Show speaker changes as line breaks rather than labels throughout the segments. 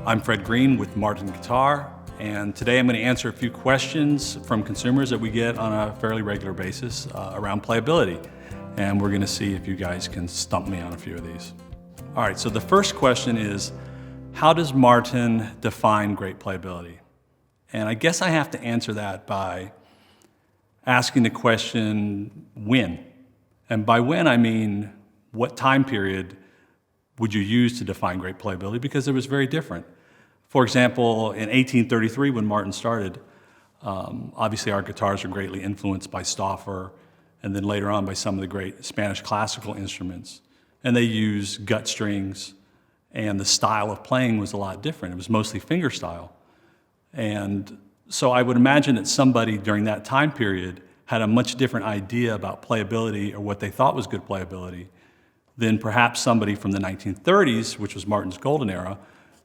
I'm Fred Green with Martin Guitar, and today I'm going to answer a few questions from consumers that we get on a fairly regular basis around playability. And we're going to see if you guys can stump me on a few of these. All right, so the first question is, how does Martin define great playability? And I guess I have to answer that by asking the question, when? And by when, I mean, what time period would you use to define great playability? Because it was very different. For example, in 1833, when Martin started, obviously our guitars are greatly influenced by Stauffer, and then later on by some of the great Spanish classical instruments. And they used gut strings, and the style of playing was a lot different. It was mostly finger style. And so I would imagine that somebody during that time period had a much different idea about playability or what they thought was good playability than perhaps somebody from the 1930s, which was Martin's golden era,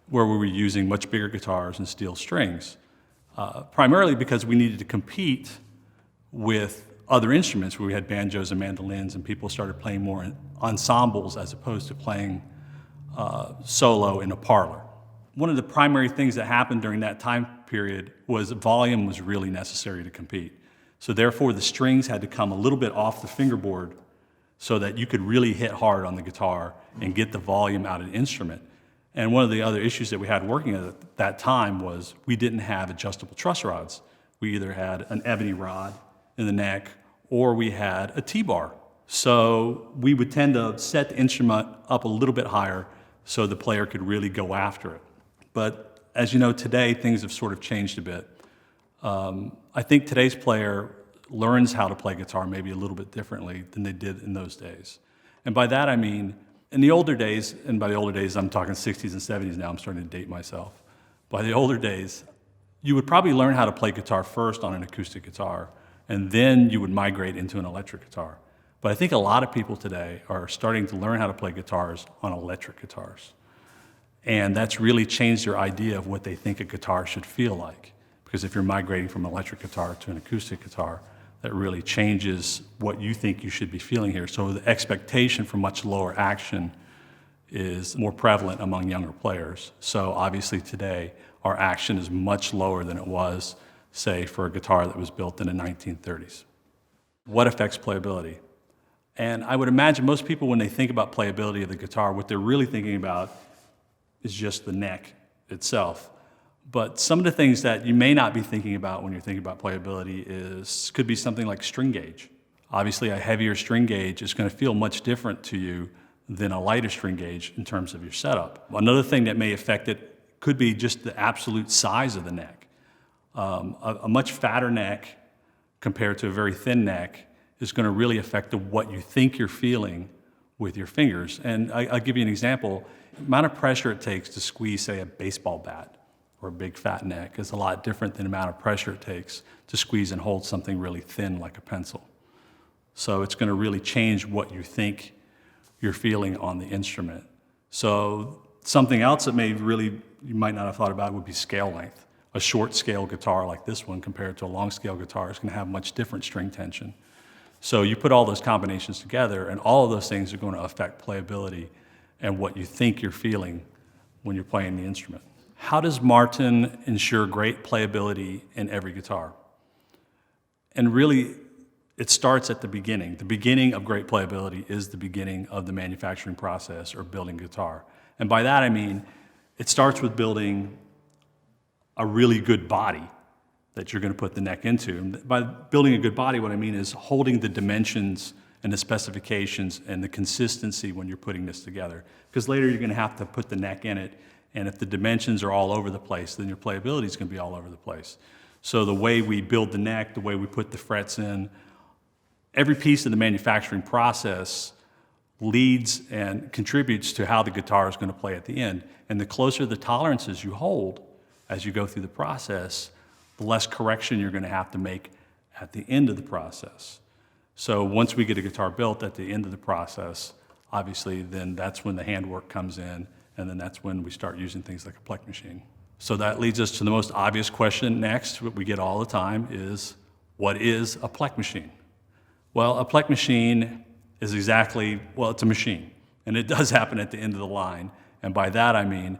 where we were using much bigger guitars and steel strings, primarily because we needed to compete with other instruments where we had banjos and mandolins, and people started playing more in ensembles as opposed to playing solo in a parlor. One of the primary things that happened during that time period was volume was really necessary to compete. So therefore the strings had to come a little bit off the fingerboard so that you could really hit hard on the guitar and get the volume out of the instrument. And one of the other issues that we had working at that time was we didn't have adjustable truss rods. We either had an ebony rod in the neck or we had a T-bar. So we would tend to set the instrument up a little bit higher so the player could really go after it. But as you know, today things have sort of changed a bit. I think today's player learns how to play guitar maybe a little bit differently than they did in those days. And by that I mean, in the older days, and by the older days I'm talking 60s and 70s now, I'm starting to date myself. By the older days, you would probably learn how to play guitar first on an acoustic guitar, and then you would migrate into an electric guitar. But I think a lot of people today are starting to learn how to play guitars on electric guitars. And that's really changed their idea of what they think a guitar should feel like. Because if you're migrating from an electric guitar to an acoustic guitar, that really changes what you think you should be feeling here. So the expectation for much lower action is more prevalent among younger players. So obviously today, our action is much lower than it was, say, for a guitar that was built in the 1930s. What affects playability? And I would imagine most people, when they think about playability of the guitar, what they're really thinking about is just the neck itself. But some of the things that you may not be thinking about when you're thinking about playability could be something like string gauge. Obviously, a heavier string gauge is going to feel much different to you than a lighter string gauge in terms of your setup. Another thing that may affect it could be just the absolute size of the neck. A much fatter neck compared to a very thin neck is going to really affect what you think you're feeling with your fingers. And I'll give you an example. The amount of pressure it takes to squeeze, say, a baseball bat or a big fat neck is a lot different than the amount of pressure it takes to squeeze and hold something really thin like a pencil. So it's going to really change what you think you're feeling on the instrument. So something else that you might not have thought about would be scale length. A short scale guitar like this one compared to a long scale guitar is going to have much different string tension. So you put all those combinations together, and all of those things are going to affect playability and what you think you're feeling when you're playing the instrument. How does Martin ensure great playability in every guitar? And really, it starts at the beginning. The beginning of great playability is the beginning of the manufacturing process or building guitar. And by that I mean, it starts with building a really good body that you're going to put the neck into. And by building a good body, what I mean is holding the dimensions and the specifications and the consistency when you're putting this together. Because later you're going to have to put the neck in it, and if the dimensions are all over the place, then your playability is going to be all over the place. So the way we build the neck, the way we put the frets in, every piece of the manufacturing process leads and contributes to how the guitar is going to play at the end. And the closer the tolerances you hold as you go through the process, the less correction you're going to have to make at the end of the process. So once we get a guitar built at the end of the process, obviously then that's when the handwork comes in, and then that's when we start using things like a plek machine. So that leads us to the most obvious question next, what we get all the time is, what is a plek machine? Well, a plek machine is it's a machine. And it does happen at the end of the line. And by that I mean,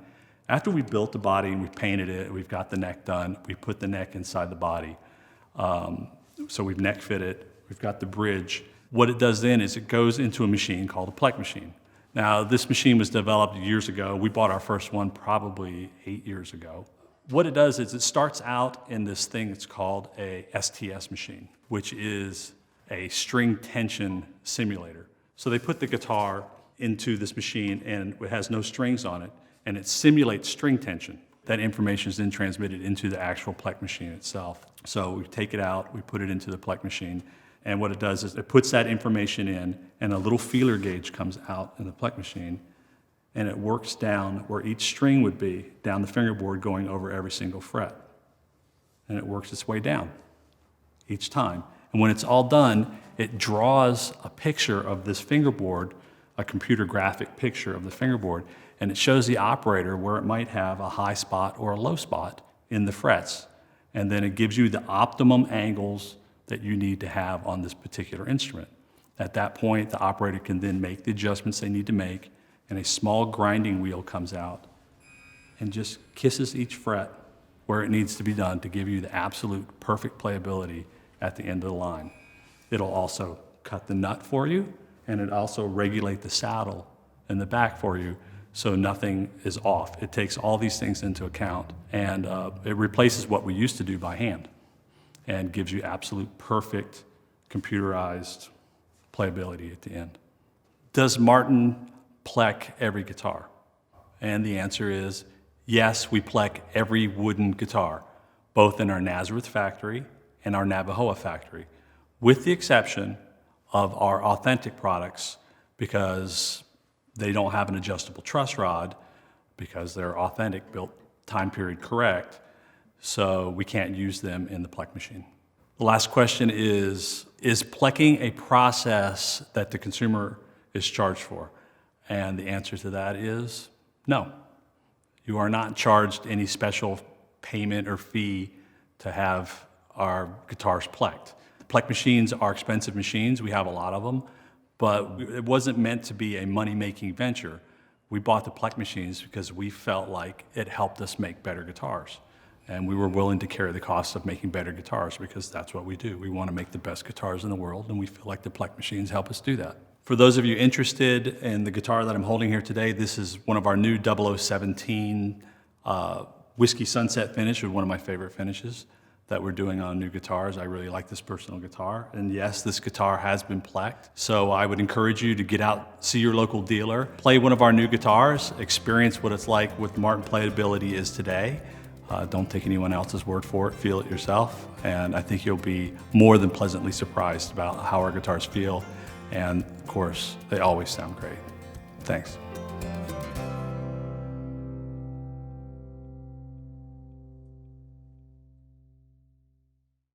After we built the body and we painted it, we've got the neck done, we put the neck inside the body. So we've neck fit it, we've got the bridge. What it does then is it goes into a machine called a plek machine. Now, this machine was developed years ago. We bought our first one probably 8 years ago. What it does is it starts out in this thing that's called a STS machine, which is a string tension simulator. So they put the guitar into this machine and it has no strings on it, and it simulates string tension. That information is then transmitted into the actual plek machine itself. So we take it out, we put it into the plek machine, and what it does is it puts that information in, and a little feeler gauge comes out in the plek machine, and it works down where each string would be, down the fingerboard going over every single fret. And it works its way down each time. And when it's all done, it draws a picture of this fingerboard, a computer graphic picture of the fingerboard, and it shows the operator where it might have a high spot or a low spot in the frets. And then it gives you the optimum angles that you need to have on this particular instrument. At that point, the operator can then make the adjustments they need to make, and a small grinding wheel comes out and just kisses each fret where it needs to be done to give you the absolute perfect playability at the end of the line. It'll also cut the nut for you, and it also regulate the saddle in the back for you so nothing is off. It takes all these things into account, and it replaces what we used to do by hand and gives you absolute perfect computerized playability at the end. Does Martin plek every guitar? And the answer is yes, we plek every wooden guitar, both in our Nazareth factory and our Navajoa factory, with the exception of our authentic products, because they don't have an adjustable truss rod, because they're authentic, built time period correct, so we can't use them in the plek machine. The last question is pleking a process that the consumer is charged for? And the answer to that is no. You are not charged any special payment or fee to have our guitars pleked. Plek machines are expensive machines. We have a lot of them, but it wasn't meant to be a money-making venture. We bought the plek machines because we felt like it helped us make better guitars. And we were willing to carry the cost of making better guitars because that's what we do. We want to make the best guitars in the world, and we feel like the plek machines help us do that. For those of you interested in the guitar that I'm holding here today, this is one of our new 0017 Whiskey Sunset finish, one of my favorite finishes that we're doing on new guitars. I really like this personal guitar. And yes, this guitar has been pleked. So I would encourage you to get out, see your local dealer, play one of our new guitars, experience what it's like with Martin Playability is today. Don't take anyone else's word for it, feel it yourself. And I think you'll be more than pleasantly surprised about how our guitars feel. And of course, they always sound great. Thanks.